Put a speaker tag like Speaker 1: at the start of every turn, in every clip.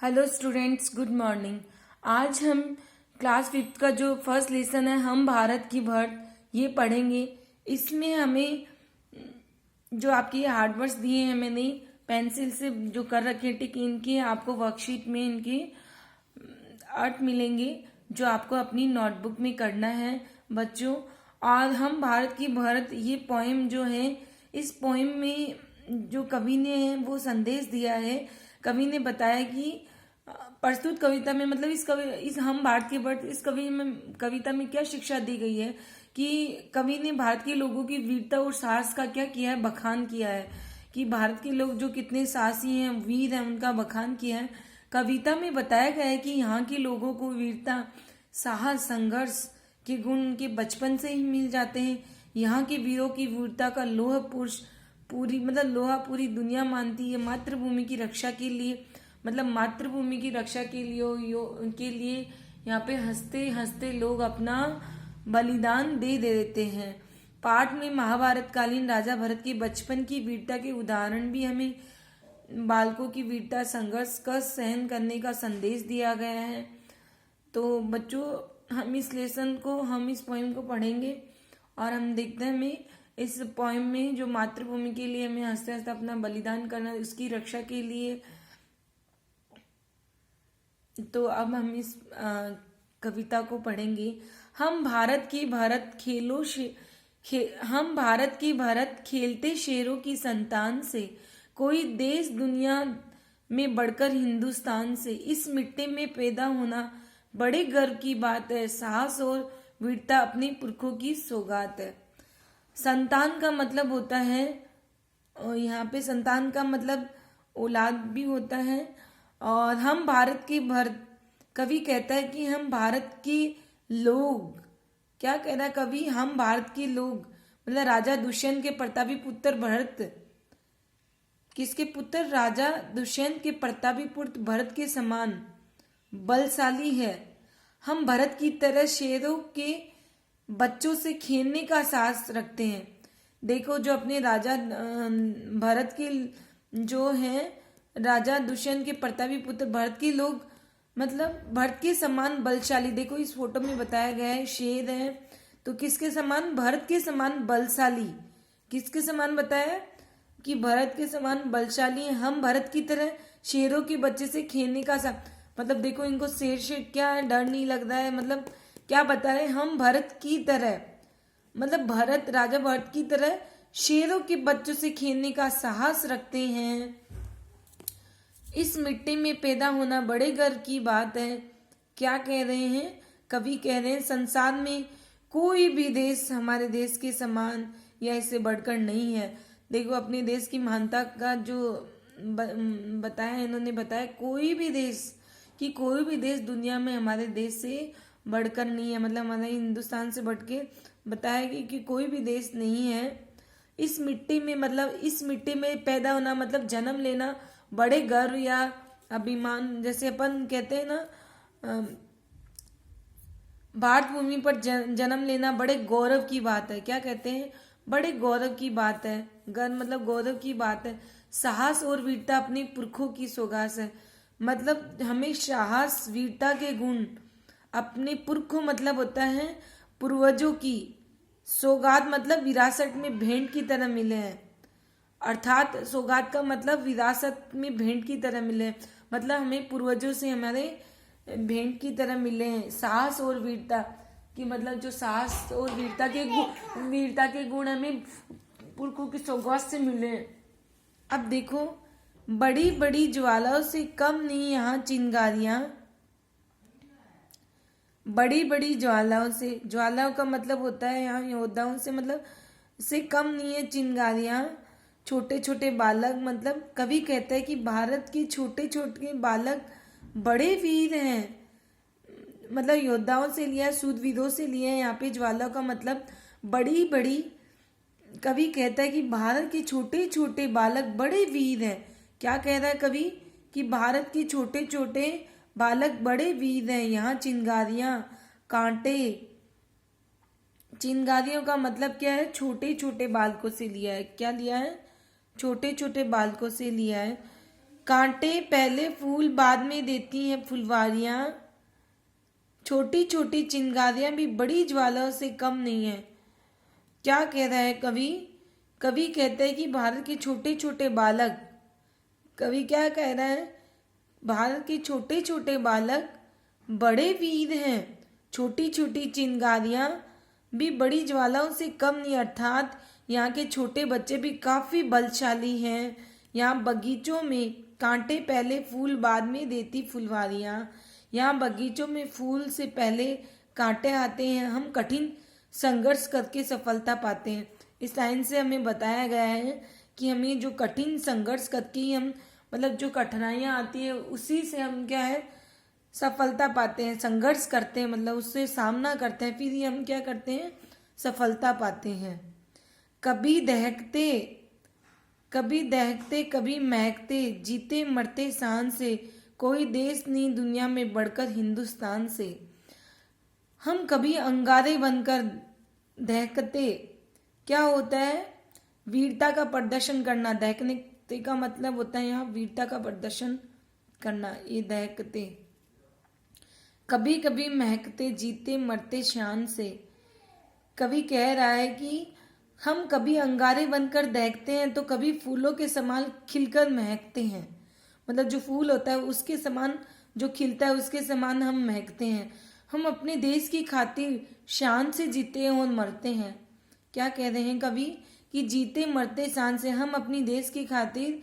Speaker 1: Hello students, good morning. आज हम class fifth का जो फर्स्ट लेसन है हम भारत की भर्त ये पढ़ेंगे। इसमें हमें जो आपके हार्ड वर्ड्स दिए हैं मैंने पेंसिल से जो कर रखे हैं टिक, इनके आपको वर्कशीट में इनके अर्थ मिलेंगे जो आपको अपनी नोटबुक में करना है बच्चों। और हम भारत की भरत ये पोएम जो है, इस पोएम में जो कवि ने है वो संदेश दिया है। कवि ने बताया कि प्रस्तुत कविता में मतलब इस हम भारत की भरत इस कविता में क्या शिक्षा दी गई है कि कवि ने भारत के लोगों की वीरता और साहस का क्या किया है, बखान किया है कि भारत के लोग जो कितने साहसी हैं, वीर हैं, उनका बखान किया है। कविता में बताया गया है कि यहाँ के लोगों को वीरता, साहस, संघर्ष के गुण उनके बचपन से ही मिल जाते हैं। यहाँ के वीरों की वीरता का लोहा पुरुष पूरी दुनिया मानती है। मातृभूमि की रक्षा के लिए मातृभूमि की रक्षा के लिए यहाँ पे हंसते हंसते लोग अपना बलिदान दे देते हैं। पाठ में महाभारत कालीन राजा भरत के बचपन की वीरता के उदाहरण भी हमें बालकों की वीरता, संघर्ष का सहन करने का संदेश दिया गया है। तो बच्चों हम इस पोएम को पढ़ेंगे और हम देखते हैं हमें इस पोएम में जो मातृभूमि के लिए हमें हंसते हंसते अपना बलिदान करना, उसकी रक्षा के लिए। तो अब हम इस कविता को पढ़ेंगे। हम भारत की भारत खेलते शेरों की संतान से, कोई देश दुनिया में बढ़कर हिंदुस्तान से। इस मिट्टी में पैदा होना बड़े गर्व की बात है, साहस और वीरता अपने पुरखों की सौगात है। संतान का मतलब होता है, और यहाँ पे संतान का मतलब औलाद भी होता है। और हम भारत की कवि कहता है कि हम भारत के लोग, क्या कह रहा है कवि, हम भारत के लोग मतलब राजा दुष्यंत के प्रतापी पुत्र भरत, किसके पुत्र, राजा दुष्यंत के प्रतापी पुत्र भरत के समान बलशाली है। हम भरत की तरह शेरों के बच्चों से खेलने का साहस रखते हैं। देखो जो अपने राजा भरत के जो हैं, राजा दुष्यंत के प्रतापी पुत्र भरत के लोग मतलब भरत के समान बलशाली। देखो इस फोटो में बताया गया है शेर है, तो किसके समान, भरत के समान बलशाली। किसके समान बताया कि भरत के समान बलशाली है। हम भरत की तरह शेरों के बच्चे से खेलने का मतलब देखो इनको शेर से क्या डर नहीं लग रहा है, मतलब क्या बता रहे, हम भरत की तरह मतलब राजा भरत की तरह शेरों के बच्चों से खेलने का साहस रखते हैं। इस मिट्टी में पैदा होना बड़े गर्व की बात है। क्या कह रहे हैं कवि, कह रहे हैं संसार में कोई भी देश हमारे देश के समान या इससे बढ़कर नहीं है। देखो अपने देश की महानता का जो बताया इन्होंने बताया, कोई भी देश दुनिया में हमारे देश से बढ़कर नहीं है, मतलब हमारे हिंदुस्तान से बढ़ के बताया कि कोई भी देश नहीं है। इस मिट्टी में पैदा होना मतलब जन्म लेना बड़े गर्व या अभिमान, जैसे अपन कहते हैं ना, भारत भूमि पर जन्म लेना बड़े गौरव की बात है। क्या कहते हैं, बड़े गौरव की बात है। गर्व मतलब गौरव की बात है। साहस और वीरता अपने पुरखों की सौगात है, मतलब हमें साहस वीरता के गुण अपने पुरखों मतलब होता है पूर्वजों की सौगात, मतलब विरासत में भेंट की तरह मिले हैं। अर्थात सौगात का मतलब विरासत में भेंट की तरह मिले हैं, मतलब हमें पूर्वजों से हमारे भेंट की तरह मिले हैं। साहस और वीरता की मतलब जो साहस और वीरता के गुण हमें पुरखों की सौगात से मिले हैं। अब देखो बड़ी बड़ी ज्वालाओं से कम नहीं यहाँ चिंगारियां, बड़ी बड़ी ज्वालाओं का मतलब होता है यहाँ योद्धाओं से, मतलब से कम नहीं है चिंगारियां। छोटे छोटे बालक, मतलब कवि कहता है कि भारत के छोटे छोटे बालक बड़े वीर हैं, मतलब योद्धाओं से लिया, सूरवीरों से लिया है। यहाँ पे ज्वाला का मतलब बड़ी बड़ी, कवि कहता है कि भारत के छोटे छोटे बालक बड़े वीर हैं। क्या कह रहा है कवि कि भारत के छोटे छोटे बालक बड़े वीर हैं। यहाँ चिंगारियां, कांटे, चिंगारियों का मतलब क्या है, छोटे छोटे बालकों से लिया है। क्या लिया है, छोटे छोटे बालकों से लिया है। कांटे पहले फूल बाद में देती हैं फुलवारियां, छोटी छोटी चिंगारियां भी बड़ी ज्वालाओं से कम नहीं है। क्या कह रहा है कवि? कवि कहते हैं कि भारत के छोटे छोटे बालक, कवि क्या कह रहा है? भारत के छोटे छोटे बालक बड़े वीर हैं, छोटी छोटी चिंगारियां भी बड़ी ज्वालाओं से कम नहीं, अर्थात यहाँ के छोटे बच्चे भी काफी बलशाली हैं। यहाँ बगीचों में कांटे पहले फूल बाद में देती फुलवारियां, यहाँ बगीचों में फूल से पहले कांटे आते हैं। हम कठिन संघर्ष करके सफलता पाते हैं। इस लाइन से हमें बताया गया है कि हमें जो कठिन संघर्ष करके ही हम मतलब जो कठिनाइयाँ आती है उसी से हम क्या है सफलता पाते हैं। संघर्ष करते हैं मतलब उससे सामना करते हैं, फिर ही हम क्या करते हैं सफलता पाते हैं। कभी दहकते कभी महकते, जीते मरते शान से, कोई देश नहीं दुनिया में बढ़कर हिंदुस्तान से। हम कभी अंगारे बनकर दहकते, क्या होता है? वीरता का प्रदर्शन करना। दहकने का मतलब होता है यहाँ वीरता का प्रदर्शन करना, ये दहकते। कभी कभी महकते, जीते मरते शान से। कवि कह रहा है कि हम कभी अंगारे बनकर दहकते हैं तो कभी फूलों के समान खिलकर महकते हैं। मतलब जो फूल होता है उसके समान जो खिलता है उसके समान हम महकते हैं। हम अपने देश की खातिर शान से जीते हैं और मरते हैं। क्या कह रहे हैं कवि? कि जीते मरते शान से, हम अपनी देश की खातिर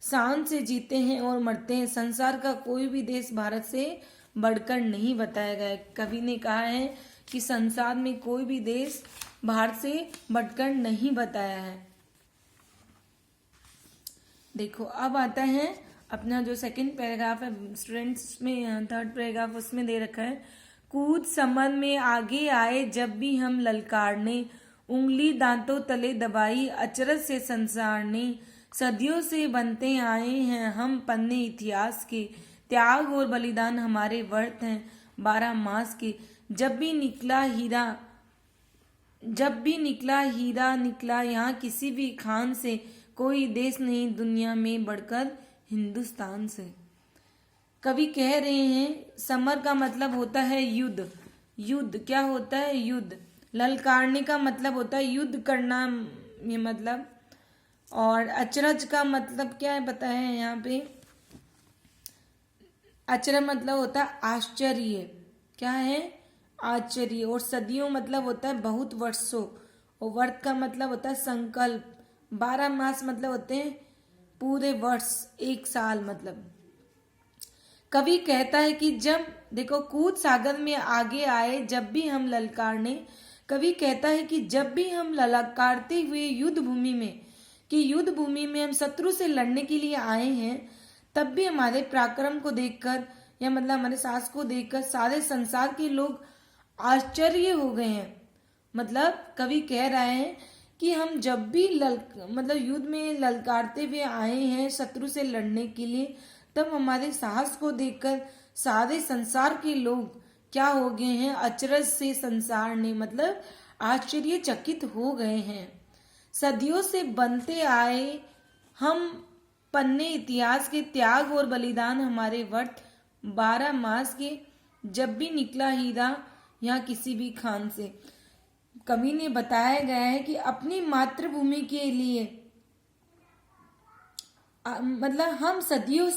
Speaker 1: शान से जीते हैं और मरते हैं। संसार का कोई भी देश भारत से बढ़कर नहीं बताया गया है। कवि ने कहा है कि संसार में कोई भी देश भारत से बढ़कर नहीं बताया है। देखो अब आता है अपना जो सेकंड पैराग्राफ है स्टूडेंट्स में, थर्ड पैराग्राफ उसमें दे रखा है। कूद समर में आगे आए जब भी हम ललकारने, उंगली दांतों तले दबाई अचरज से संसार ने। सदियों से बनते आए हैं हम पन्ने इतिहास के, त्याग और बलिदान हमारे व्रत हैं 12 मास के। जब भी निकला हीरा निकला यहाँ किसी भी खान से, कोई देश नहीं दुनिया में बढ़कर हिंदुस्तान से। कवि कह रहे हैं समर का मतलब होता है युद्ध। युद्ध क्या होता है? युद्ध। ललकारने का मतलब होता है युद्ध करना, ये मतलब। और अचरज का मतलब क्या है पता है यहाँ पे? अचरज मतलब होता है आश्चर्य। क्या है? आश्चर्य। और सदियों मतलब होता है बहुत वर्षों। और वर्त का मतलब होता है संकल्प। 12 मास मतलब होते हैं पूरे वर्ष, एक साल मतलब। कवि कहता है कि जब देखो कूद सागर में आगे आए जब भी हम ललकारने। कवि कहता है कि जब भी हम ललकारते हुए युद्ध भूमि में हम शत्रु से लड़ने के लिए आए हैं, तब भी हमारे पराक्रम को देखकर या मतलब हमारे साहस को देखकर सारे संसार के लोग आश्चर्य हो गए हैं। मतलब कवि कह रहा है कि हम जब भी मतलब युद्ध में ललकारते हुए आए हैं शत्रु से लड़ने के लिए, तब हमारे साहस को देखकर सारे संसार के लोग क्या हो गए हैं? अचरज से संसार ने मतलब आश्चर्यचकित हो गए हैं। सदियों से बनते आए हम पन्ने इतिहास के, त्याग और बलिदान हमारे व्रत 12 मास के। जब भी निकला हीरा यहाँ किसी भी खान से। कवि ने बताया गया है कि अपनी मातृभूमि के लिए मतलब हम सदियों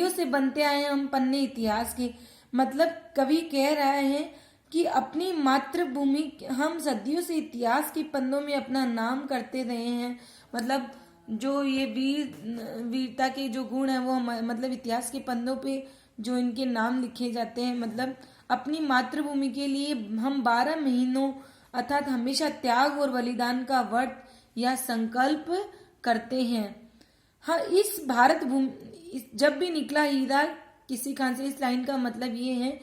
Speaker 1: से बनते आए हैं हम पन्ने इतिहास के। मतलब कवि कह रहा है कि अपनी मातृभूमि हम सदियों से इतिहास के पन्नों में अपना नाम करते रहे हैं। मतलब जो ये वीरता के जो गुण है वो मतलब इतिहास के पन्नों पे जो इनके नाम लिखे जाते हैं। मतलब अपनी मातृभूमि के लिए हम 12 महीनों अर्थात हमेशा त्याग और बलिदान का व्रत या संकल्प करते हैं। हाँ, इस भारत भूमि जब भी निकला हीरा किसी खान से, इस लाइन का मतलब ये है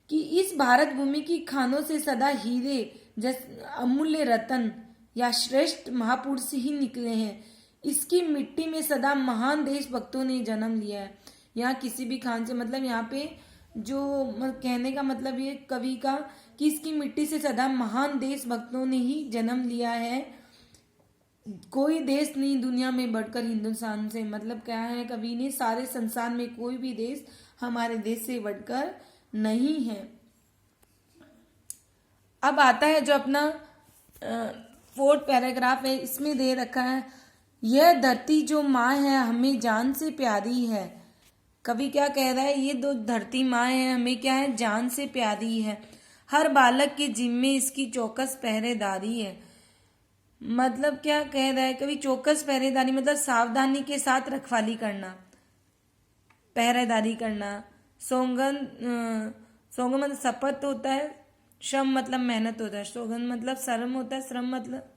Speaker 1: कि इस भारत भूमि की खानों से सदा हीरे जैसे अमूल्य रतन या श्रेष्ठ महापुरुष ही निकले हैं। इसकी मिट्टी में सदा महान देशभक्तों ने जन्म लिया है। यहाँ किसी भी खान से मतलब यहाँ पे जो कहने का मतलब ये कवि का कि इसकी मिट्टी से सदा महान देशभक्तों ने ही जन्म लिया है। कोई देश नहीं दुनिया में बढ़कर हिंदुस्तान से, मतलब क्या है कवि ने, सारे संसार में कोई भी देश हमारे देश से बढ़कर नहीं है। अब आता है जो अपना फोर्थ पैराग्राफ है, इसमें दे रखा है, यह धरती जो माँ है हमें जान से प्यारी है। कवि क्या कह रहा है, ये दो धरती माँ है हमें क्या है, जान से प्यारी है। हर बालक के जिम्मे इसकी चौकस पहरेदारी है। मतलब क्या कह रहा है कवि, चौकस पहरेदारी मतलब सावधानी के साथ रखवाली करना, पहरेदारी करना। सौगंध मतलब शपथ होता है, श्रम मतलब मेहनत होता है, सौगंध मतलब श्रम होता है, श्रम मतलब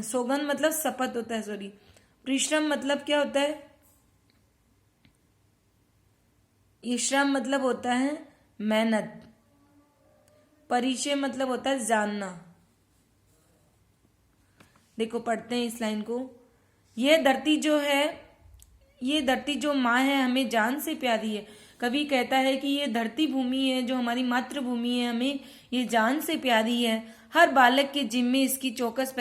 Speaker 1: सौगंध मतलब शपथ होता है, सॉरी। परिश्रम मतलब क्या होता है, ये श्रम मतलब होता है मेहनत। परिचय मतलब होता है जानना। देखो पढ़ते हैं इस लाइन को, यह धरती जो है, ये धरती जो माँ है हमें जान से प्यारी है। कवि कहता है कि ये धरती भूमि है जो हमारी मातृभूमि है, हमें ये जान से प्यारी है। हर बालक के जिम्मे इसकी चौकस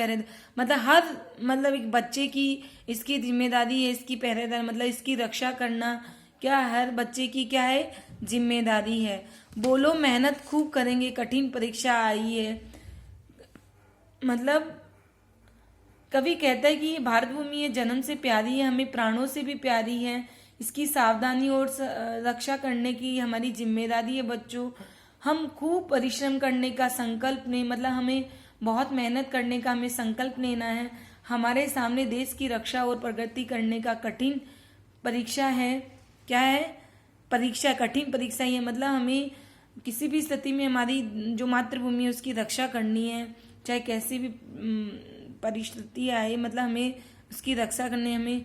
Speaker 1: मतलब मतलब एक बच्चे की इसकी जिम्मेदारी है, इसकी पहरेदारी मतलब इसकी रक्षा करना क्या हर बच्चे की क्या है, जिम्मेदारी है। बोलो मेहनत खूब करेंगे, कठिन परीक्षा आई है। मतलब कवि कहता है कि ये भारत भूमि है, जन्म से प्यारी है, हमें प्राणों से भी प्यारी है। इसकी सावधानी और रक्षा करने की हमारी जिम्मेदारी है। बच्चों, हम खूब परिश्रम करने का संकल्प लें, मतलब हमें बहुत मेहनत करने का हमें संकल्प लेना है। हमारे सामने देश की रक्षा और प्रगति करने का कठिन परीक्षा है। क्या है, परीक्षा, कठिन परीक्षा ही है। मतलब हमें किसी भी स्थिति में हमारी जो मातृभूमि है उसकी रक्षा करनी है, चाहे कैसी भी परिस्थिति आए, मतलब हमें उसकी रक्षा करनी है। हमें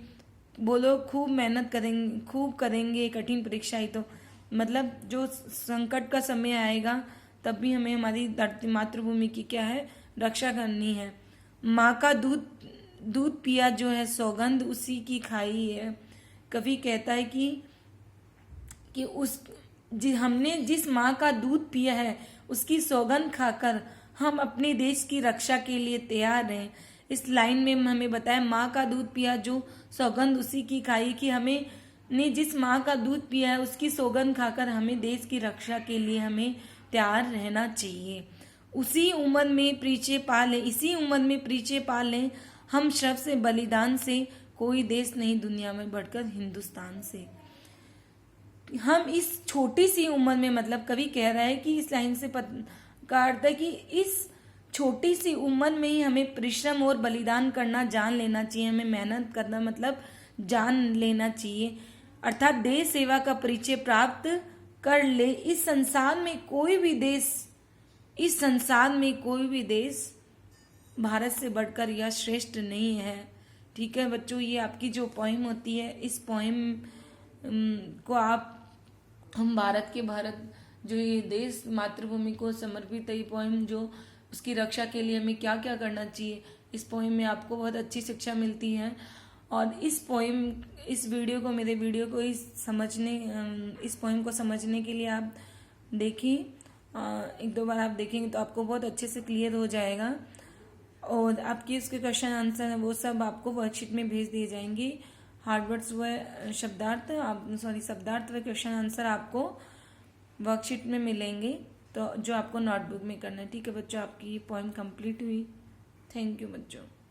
Speaker 1: बोलो खूब मेहनत करेंगे, खूब करेंगे, कठिन परीक्षा ही तो मतलब जो संकट का समय आएगा तब भी हमें हमारी धरती मातृभूमि की क्या है, रक्षा करनी है। माँ का दूध पिया जो है सौगंध उसी की खाई है। कवि कहता है कि हमने जिस माँ का दूध पिया है उसकी सौगंध खाकर हम अपने देश की रक्षा के लिए तैयार हैं। इस लाइन में हमें बताया, माँ का दूध पिया जो सौगंध उसी की खाई, कि हमें ने जिस माँ का दूध पिया है उसकी सौगंध खाकर हमें देश की रक्षा के लिए हमें तैयार रहना चाहिए। उसी उम्र में परिचय पा लें, इसी उम्र में परिचय पा लें हम श्रम से बलिदान से, कोई देश नहीं दुनिया में बढ़कर हिंदुस्तान से। हम इस छोटी सी उम्र में, मतलब कवि कह रहा है कि इस लाइन से का अर्थ है कि इस छोटी सी उम्र में ही हमें परिश्रम और बलिदान करना जान लेना चाहिए। हमें मेहनत करना मतलब जान लेना चाहिए, अर्थात देश सेवा का परिचय प्राप्त कर ले। इस संसार में कोई भी देश भारत से बढ़कर या श्रेष्ठ नहीं है। ठीक है बच्चों, ये आपकी जो पोइम होती है, इस पोइम को हम भारत जो ये देश मातृभूमि को समर्पित है, ये पोइम जो उसकी रक्षा के लिए हमें क्या क्या करना चाहिए, इस पोइम में आपको बहुत अच्छी शिक्षा मिलती है। और इस मेरे वीडियो को इस पोइम को समझने के लिए आप देखिए, एक दो बार आप देखेंगे तो आपको बहुत अच्छे से क्लियर हो जाएगा। और आपकी उसके क्वेश्चन आंसर है वो सब आपको वर्कशीट में भेज दिए जाएंगे। हार्डवर्ड्स व शब्दार्थ व क्वेश्चन आंसर आपको वर्कशीट में मिलेंगे, तो जो आपको नोटबुक में करना है। ठीक है बच्चों, आपकी पोइम कंप्लीट हुई। थैंक यू बच्चों।